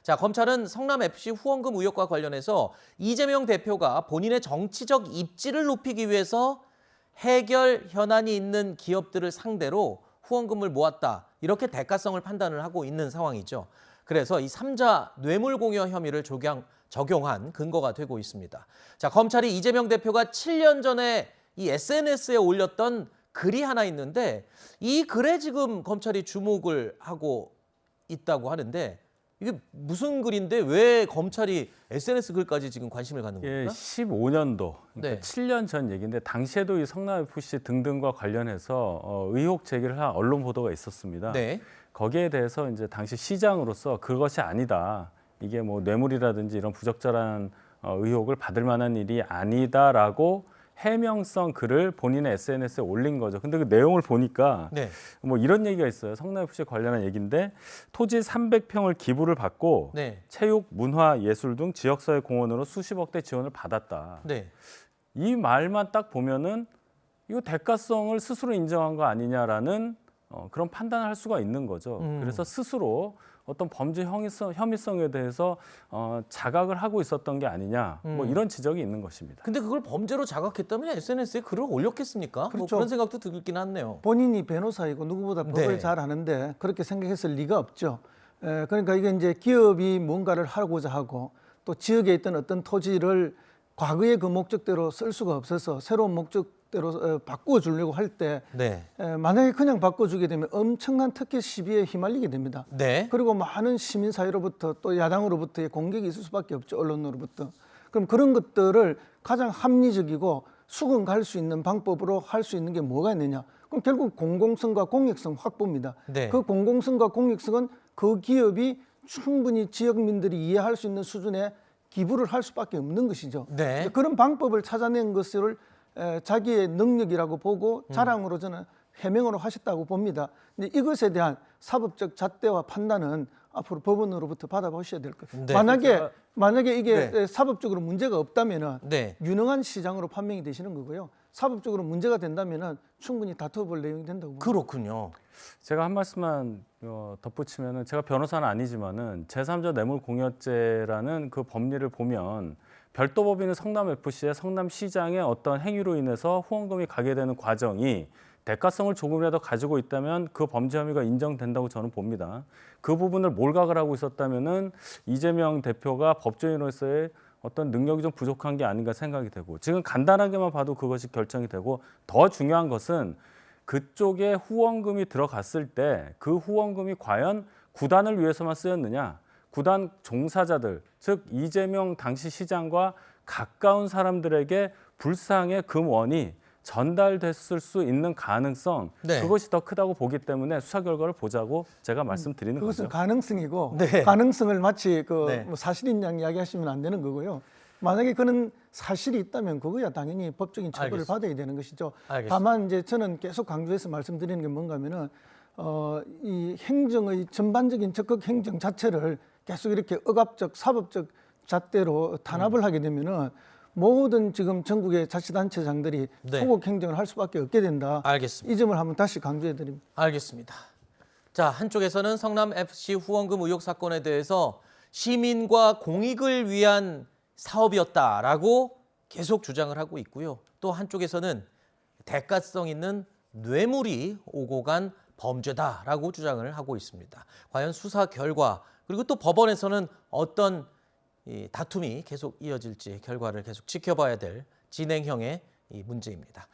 자, 검찰은 성남FC 후원금 의혹과 관련해서 이재명 대표가 본인의 정치적 입지를 높이기 위해서 해결 현안이 있는 기업들을 상대로 후원금을 모았다. 이렇게 대가성을 판단을 하고 있는 상황이죠. 그래서 이 3자 뇌물공여 혐의를 적용한 근거가 되고 있습니다. 자, 검찰이 이재명 대표가 7년 전에 이 SNS에 올렸던 글이 하나 있는데 이 글에 지금 검찰이 주목을 하고 있다고 하는데 이게 무슨 글인데 왜 검찰이 SNS 글까지 지금 관심을 갖는 겁니까? 15년도, 그러니까 네. 7년 전 얘기인데 당시에도 이 성남FC 등등과 관련해서 의혹 제기를 한 언론 보도가 있었습니다. 네. 거기에 대해서 이제 당시 시장으로서 그것이 아니다. 이게 뭐 뇌물이라든지 이런 부적절한 의혹을 받을 만한 일이 아니다라고 해명성 글을 본인의 SNS에 올린 거죠. 근데 그 내용을 보니까 네. 뭐 이런 얘기가 있어요. 성남FC 관련한 얘기인데 토지 300평을 기부를 받고 네. 체육, 문화, 예술 등 지역사회 공헌으로 수십억 대 지원을 받았다. 네. 이 말만 딱 보면은 이거 대가성을 스스로 인정한 거 아니냐라는 그런 판단을 할 수가 있는 거죠. 그래서 스스로 어떤 범죄 혐의성에 대해서 자각을 하고 있었던 게 아니냐, 뭐 이런 지적이 있는 것입니다. 근데 그걸 범죄로 자각했다면 SNS에 글을 올렸겠습니까? 뭐 그렇죠. 그런 생각도 들긴 하네요. 본인이 변호사이고 누구보다 법을 네. 잘 아는데 그렇게 생각했을 리가 없죠. 그러니까 이게 이제 기업이 뭔가를 하고자 하고 또 지역에 있던 어떤 토지를 과거의 그 목적대로 쓸 수가 없어서 새로운 목적대로 바꾸어 주려고 할 때 네. 만약에 그냥 바꿔주게 되면 엄청난 특혜 시비에 휘말리게 됩니다. 네. 그리고 많은 시민사회로부터 또 야당으로부터의 공격이 있을 수밖에 없죠. 언론으로부터. 그럼 그런 것들을 가장 합리적이고 수긍 갈 수 있는 방법으로 할 수 있는 게 뭐가 있느냐. 그럼 결국 공공성과 공익성 확보입니다. 네. 그 공공성과 공익성은 그 기업이 충분히 지역민들이 이해할 수 있는 수준의 기부를 할 수밖에 없는 것이죠. 네. 그런 방법을 찾아낸 것을 자기의 능력이라고 보고 자랑으로 저는 해명으로 하셨다고 봅니다. 근데 이것에 대한 사법적 잣대와 판단은 앞으로 법원으로부터 받아보셔야 될 것 같아요. 네. 만약에 이게 네. 사법적으로 문제가 없다면은 네. 유능한 시장으로 판명이 되시는 거고요. 사법적으로 문제가 된다면은 충분히 다투어볼 내용이 된다고 봅니다. 그렇군요. 제가 한 말씀만 덧붙이면은 제가 변호사는 아니지만은 제3자 뇌물공여죄라는 그 법리를 보면 별도 법인은 성남FC의 성남시장의 어떤 행위로 인해서 후원금이 가게 되는 과정이 대가성을 조금이라도 가지고 있다면 그 범죄 혐의가 인정된다고 저는 봅니다. 그 부분을 몰각을 하고 있었다면은 이재명 대표가 법조인으로서의 어떤 능력이 좀 부족한 게 아닌가 생각이 되고 지금 간단하게만 봐도 그것이 결정이 되고 더 중요한 것은 그쪽에 후원금이 들어갔을 때 그 후원금이 과연 구단을 위해서만 쓰였느냐. 구단 종사자들, 즉 이재명 당시 시장과 가까운 사람들에게 불상의 금원이 전달됐을 수 있는 가능성 네. 그것이 더 크다고 보기 때문에 수사 결과를 보자고 제가 말씀드리는 그것은 거죠. 가능성이고 네. 가능성을 마치 네. 뭐 사실인 양 이야기하시면 안 되는 거고요. 만약에 그런 사실이 있다면 그거야 당연히 법적인 처벌을 알겠습니다. 받아야 되는 것이죠. 알겠습니다. 다만 이제 저는 계속 강조해서 말씀드리는 게 뭔가면은 이 행정의 전반적인 적극 행정 자체를 계속 이렇게 억압적 사법적 잣대로 탄압을 하게 되면은 모든 지금 전국의 자치단체장들이 네. 소극 행정을 할 수밖에 없게 된다. 알겠습니다. 이 점을 한번 다시 강조해 드립니다. 알겠습니다. 자, 한쪽에서는 성남FC 후원금 의혹 사건에 대해서 시민과 공익을 위한 사업이었다라고 계속 주장을 하고 있고요. 또 한쪽에서는 대가성 있는 뇌물이 오고 간 범죄다라고 주장을 하고 있습니다. 과연 수사 결과 그리고 또 법원에서는 어떤 이 다툼이 계속 이어질지 결과를 계속 지켜봐야 될 진행형의 이 문제입니다.